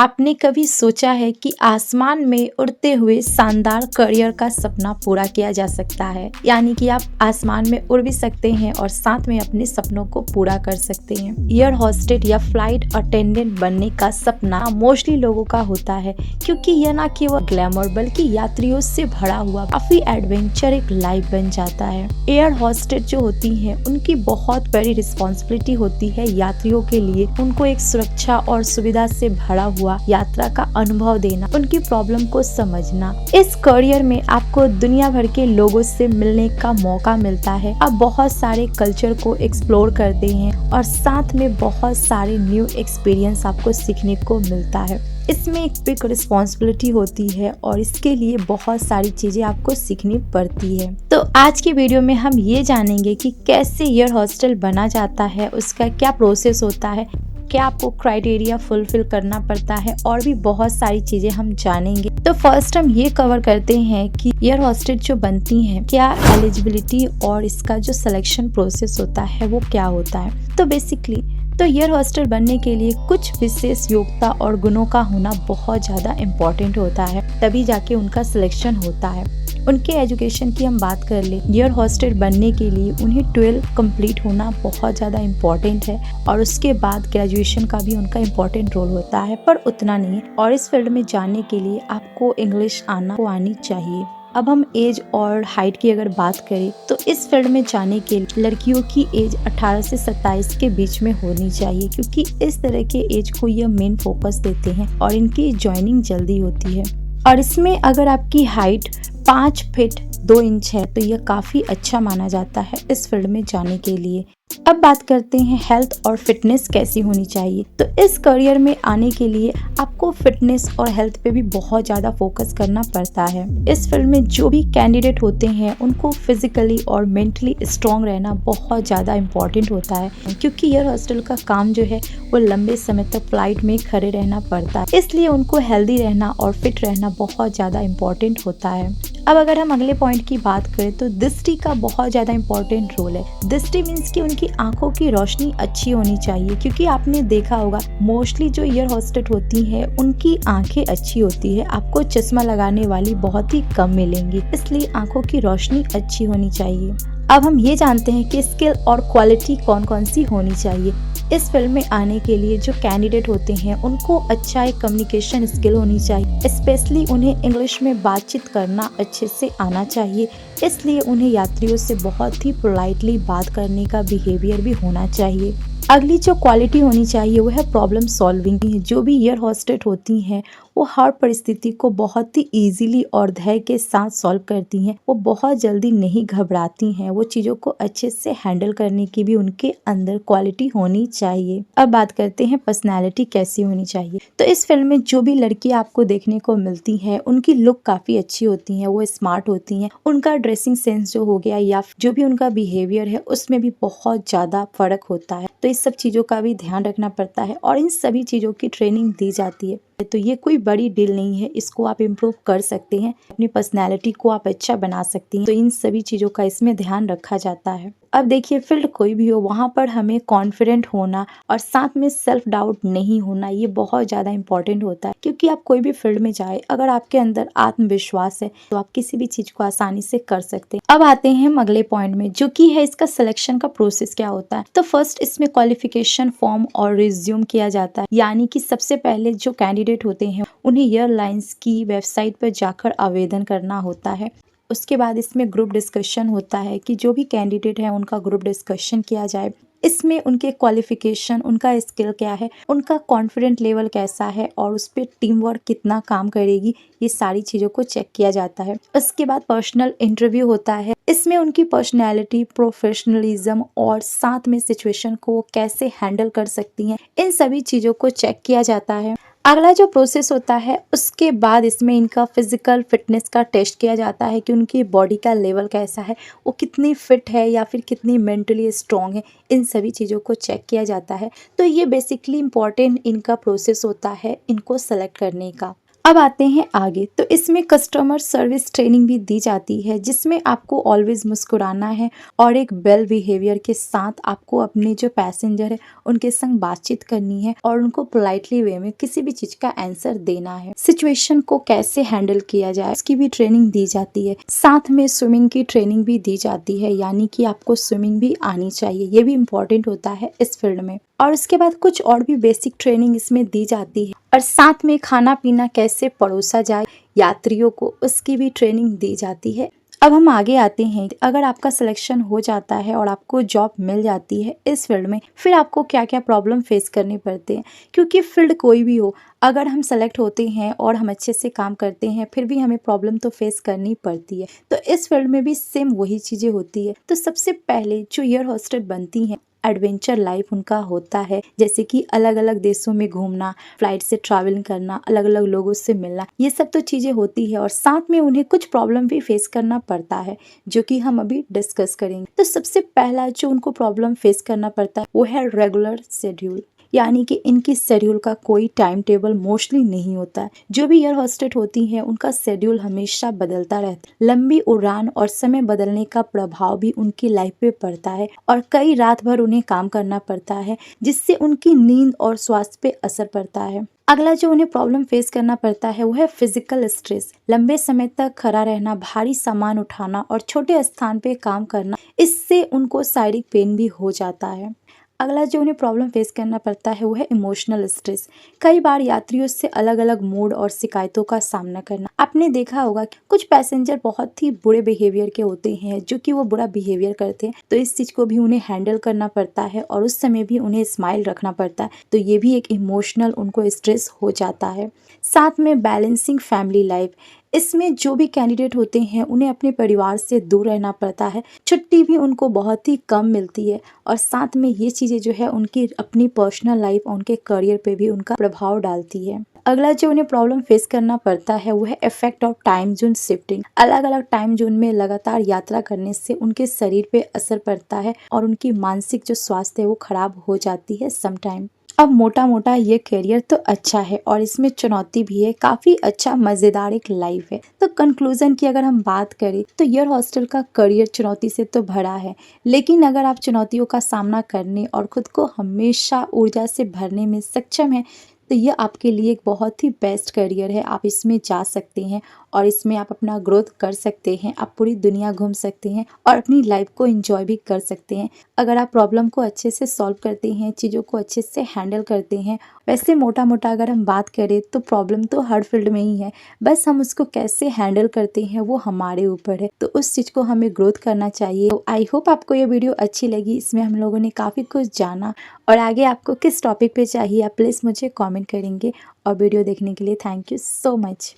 आपने कभी सोचा है कि आसमान में उड़ते हुए शानदार करियर का सपना पूरा किया जा सकता है? यानी कि आप आसमान में उड़ भी सकते हैं और साथ में अपने सपनों को पूरा कर सकते हैं। एयर होस्टेस या फ्लाइट अटेंडेंट बनने का सपना मोस्टली लोगों का होता है, क्योंकि यह ना केवल ग्लैमर बल्कि यात्रियों से भरा हुआ काफी एडवेंचर एक लाइफ बन जाता है। एयर होस्टेस जो होती हैं, उनकी बहुत बड़ी रिस्पॉन्सिबिलिटी होती है यात्रियों के लिए। उनको एक सुरक्षा और सुविधा से भरा हुआ यात्रा का अनुभव देना, उनकी प्रॉब्लम को समझना। इस करियर में आपको दुनिया भर के लोगों से मिलने का मौका मिलता है। आप बहुत सारे कल्चर को एक्सप्लोर करते हैं और साथ में बहुत सारे न्यू एक्सपीरियंस आपको सीखने को मिलता है। इसमें एक बिग रिस्पॉन्सिबिलिटी होती है और इसके लिए बहुत सारी चीजें आपको सीखनी पड़ती है। तो आज की वीडियो में हम ये जानेंगे कि कैसे एयर होस्टेस बना जाता है, उसका क्या प्रोसेस होता है, क्या आपको क्राइटेरिया फुलफिल करना पड़ता है, और भी बहुत सारी चीजें हम जानेंगे। तो फर्स्ट हम ये कवर करते हैं कि एयर होस्टेस जो बनती हैं, क्या एलिजिबिलिटी और इसका जो सिलेक्शन प्रोसेस होता है वो क्या होता है। तो बेसिकली एयर होस्टेस बनने के लिए कुछ विशेष योग्यता और गुणों का होना बहुत ज़्यादा इम्पोर्टेंट होता है, तभी जाके उनका सिलेक्शन होता है। उनके एजुकेशन की हम बात कर ले, एयर होस्टेस बनने के लिए उन्हें 12 कंप्लीट होना बहुत ज़्यादा इम्पोर्टेंट है और उसके बाद ग्रेजुएशन का भी उनका इम्पोर्टेंट रोल होता है, पर उतना नहीं है। और इस फील्ड में जाने के लिए आपको इंग्लिश आनी चाहिए। अब हम एज और हाइट की अगर बात करें तो इस फील्ड में जाने के लिए लड़कियों की एज 18 से 27 के बीच में होनी चाहिए, क्योंकि इस तरह के एज को यह मेन फोकस देते हैं और इनकी ज्वाइनिंग जल्दी होती है। और इसमें अगर आपकी हाइट 5 फीट 2 इंच है तो यह काफ़ी अच्छा माना जाता है इस फील्ड में जाने के लिए। अब बात करते हैं हेल्थ और फिटनेस कैसी होनी चाहिए। तो इस करियर में आने के लिए आपको फिटनेस और हेल्थ पे भी बहुत ज़्यादा फोकस करना पड़ता है। इस फील्ड में जो भी कैंडिडेट होते हैं उनको फिजिकली और मेंटली स्ट्रॉन्ग रहना बहुत ज़्यादा इम्पोर्टेंट होता है, क्योंकि एयर होस्टेस का काम जो है वो लंबे समय तक फ्लाइट में खड़े रहना पड़ता है, इसलिए उनको हेल्दी रहना और फिट रहना बहुत ज़्यादा इम्पोर्टेंट होता है। अब अगर हम अगले पॉइंट की बात करें तो दृष्टि का बहुत ज़्यादा इम्पोर्टेंट रोल है। दृष्टि मीन्स कि उनकी आंखों की रोशनी अच्छी होनी चाहिए, क्योंकि आपने देखा होगा मोस्टली जो एयर होस्टेस होती हैं उनकी आंखें अच्छी होती है, आपको चश्मा लगाने वाली बहुत ही कम मिलेंगी, इसलिए आंखों की रोशनी अच्छी होनी चाहिए। अब हम ये जानते हैं कि स्किल और क्वालिटी कौन कौन सी होनी चाहिए। इस फील्ड में आने के लिए जो कैंडिडेट होते हैं उनको अच्छा एक कम्युनिकेशन स्किल होनी चाहिए, स्पेशली उन्हें इंग्लिश में बातचीत करना अच्छे से आना चाहिए, इसलिए उन्हें यात्रियों से बहुत ही पोलाइटली बात करने का बिहेवियर भी होना चाहिए। अगली जो क्वालिटी होनी चाहिए वो है प्रॉब्लम सॉल्विंग। जो भी एयर होस्टेस होती हैं वो हर परिस्थिति को बहुत ही इजीली और धैर्य के साथ सॉल्व करती हैं, वो बहुत जल्दी नहीं घबराती हैं, वो चीज़ों को अच्छे से हैंडल करने की भी उनके अंदर क्वालिटी होनी चाहिए। अब बात करते हैं पर्सनैलिटी कैसी होनी चाहिए। तो इस फिल्म में जो भी लड़की आपको देखने को मिलती है उनकी लुक काफ़ी अच्छी होती है, वो स्मार्ट होती हैं, उनका ड्रेसिंग सेंस जो हो गया या जो भी उनका बिहेवियर है उसमें भी बहुत ज़्यादा फर्क होता है। तो इस सब चीज़ों का भी ध्यान रखना पड़ता है और इन सभी चीज़ों की ट्रेनिंग दी जाती है। तो ये कोई बड़ी डील नहीं है, इसको आप इम्प्रूव कर सकते हैं, अपनी पर्सनैलिटी को आप अच्छा बना सकती हैं। तो इन सभी चीज़ों का इसमें ध्यान रखा जाता है। अब देखिए, फील्ड कोई भी हो वहाँ पर हमें कॉन्फिडेंट होना और साथ में सेल्फ डाउट नहीं होना, ये बहुत ज़्यादा इंपॉर्टेंट होता है, क्योंकि आप कोई भी फील्ड में जाए अगर आपके अंदर आत्मविश्वास है तो आप किसी भी चीज़ को आसानी से कर सकते हैं। अब आते हैं हम अगले पॉइंट में, जो कि है इसका सिलेक्शन का प्रोसेस क्या होता है। तो फर्स्ट इसमें क्वालिफिकेशन फॉर्म और रिज्यूम किया जाता है, यानी कि सबसे पहले जो कैंडिडेट होते हैं उन्हें एयरलाइंस की वेबसाइट पर जाकर आवेदन करना होता है। उसके बाद इसमें ग्रुप डिस्कशन होता है कि जो भी कैंडिडेट है उनका ग्रुप डिस्कशन किया जाए। इसमें उनके क्वालिफिकेशन, उनका स्किल क्या है, उनका कॉन्फिडेंट लेवल कैसा है और उस पर टीम वर्क कितना काम करेगी, ये सारी चीज़ों को चेक किया जाता है। उसके बाद पर्सनल इंटरव्यू होता है, इसमें उनकी पर्सनैलिटी, प्रोफेशनलिज्म और साथ में सिचुएशन को कैसे हैंडल कर सकती हैं, इन सभी चीज़ों को चेक किया जाता है। अगला जो प्रोसेस होता है उसके बाद इसमें इनका फिजिकल फिटनेस का टेस्ट किया जाता है कि उनकी बॉडी का लेवल कैसा है, वो कितनी फिट है या फिर कितनी मेंटली स्ट्रांग है, इन सभी चीज़ों को चेक किया जाता है। तो ये बेसिकली इम्पॉर्टेंट इनका प्रोसेस होता है इनको सेलेक्ट करने का। अब आते हैं आगे, तो इसमें कस्टमर सर्विस ट्रेनिंग भी दी जाती है जिसमें आपको ऑलवेज मुस्कुराना है और एक वेल बिहेवियर के साथ आपको अपने जो पैसेंजर है उनके संग बातचीत करनी है और उनको पोलाइटली वे में किसी भी चीज का आंसर देना है। सिचुएशन को कैसे हैंडल किया जाए उसकी भी ट्रेनिंग दी जाती है। साथ में स्विमिंग की ट्रेनिंग भी दी जाती है, यानी कि आपको स्विमिंग भी आनी चाहिए, ये भी इम्पोर्टेंट होता है इस फील्ड में। और उसके बाद कुछ और भी बेसिक ट्रेनिंग इसमें दी जाती है और साथ में खाना पीना कैसे परोसा जाए यात्रियों को उसकी भी ट्रेनिंग दी जाती है। अब हम आगे आते हैं, अगर आपका सिलेक्शन हो जाता है और आपको जॉब मिल जाती है इस फील्ड में, फिर आपको क्या क्या प्रॉब्लम फेस करने पड़ते हैं। क्योंकि फील्ड कोई भी हो, अगर हम सेलेक्ट होते हैं और हम अच्छे से काम करते हैं फिर भी हमें प्रॉब्लम तो फेस करनी पड़ती है। तो इस फील्ड में भी सेम वही चीज़ें होती है। तो सबसे पहले जो एयर होस्टेस बनती हैं, एडवेंचर लाइफ उनका होता है, जैसे कि अलग अलग देशों में घूमना, फ्लाइट से ट्रैवलिंग करना, अलग अलग लोगों से मिलना, ये सब तो चीज़ें होती है और साथ में उन्हें कुछ प्रॉब्लम भी फेस करना पड़ता है जो कि हम अभी डिस्कस करेंगे। तो सबसे पहला जो उनको प्रॉब्लम फेस करना पड़ता है वो है रेगुलर शेड्यूल, यानी कि इनकी शेड्यूल का कोई टाइम टेबल मोस्टली नहीं होता है। जो भी एयर होस्टेस होती हैं उनका शेड्यूल हमेशा बदलता रहता है। लंबी उड़ान और समय बदलने का प्रभाव भी उनकी लाइफ पे पड़ता है और कई रात भर उन्हें काम करना पड़ता है जिससे उनकी नींद और स्वास्थ्य पे असर पड़ता है। अगला जो उन्हें प्रॉब्लम फेस करना पड़ता है वो है फिजिकल स्ट्रेस। लंबे समय तक खड़ा रहना, भारी सामान उठाना और छोटे स्थान पे काम करना, इससे उनको शारीरिक पेन भी हो जाता है। अगला जो उन्हें प्रॉब्लम फेस करना पड़ता है वो है इमोशनल स्ट्रेस। कई बार यात्रियों से अलग अलग मूड और शिकायतों का सामना करना। आपने देखा होगा कि कुछ पैसेंजर बहुत ही बुरे बिहेवियर के होते हैं, जो कि वो बुरा बिहेवियर करते हैं, तो इस चीज़ को भी उन्हें हैंडल करना पड़ता है और उस समय भी उन्हें स्माइल रखना पड़ता है। तो ये भी एक इमोशनल उनको स्ट्रेस हो जाता है। साथ में बैलेंसिंग फैमिली लाइफ, इसमें जो भी कैंडिडेट होते हैं उन्हें अपने परिवार से दूर रहना पड़ता है, छुट्टी भी उनको बहुत ही कम मिलती है और साथ में ये चीज़ें जो है उनकी अपनी पर्सनल लाइफ और उनके करियर पे भी उनका प्रभाव डालती है। अगला जो उन्हें प्रॉब्लम फेस करना पड़ता है वो है effect of time zone shifting. अलग अलग टाइम जोन में लगातार यात्रा करने से उनके शरीर पे असर पड़ता है और उनकी मानसिक जो स्वास्थ्य है वो खराब हो जाती है समटाइम। अब मोटा मोटा ये करियर तो अच्छा है और इसमें चुनौती भी है, काफ़ी अच्छा मज़ेदार एक लाइफ है। तो कंक्लूजन की अगर हम बात करें तो एयर हॉस्टल का करियर चुनौती से तो भरा है, लेकिन अगर आप चुनौतियों का सामना करने और खुद को हमेशा ऊर्जा से भरने में सक्षम हैं तो ये आपके लिए एक बहुत ही बेस्ट करियर है। आप इसमें जा सकते हैं और इसमें आप अपना ग्रोथ कर सकते हैं, आप पूरी दुनिया घूम सकते हैं और अपनी लाइफ को एंजॉय भी कर सकते हैं अगर आप प्रॉब्लम को अच्छे से सॉल्व करते हैं, चीज़ों को अच्छे से हैंडल करते हैं। वैसे मोटा मोटा अगर हम बात करें तो प्रॉब्लम तो हर फील्ड में ही है, बस हम उसको कैसे हैंडल करते हैं वो हमारे ऊपर है। तो उस चीज़ को हमें ग्रोथ करना चाहिए। तो आई होप आपको ये वीडियो अच्छी लगी, इसमें हम लोगों ने काफ़ी कुछ जाना और आगे आपको किस टॉपिक पे चाहिए आप प्लीज़ मुझे कमेंट करेंगे। और वीडियो देखने के लिए थैंक यू सो मच।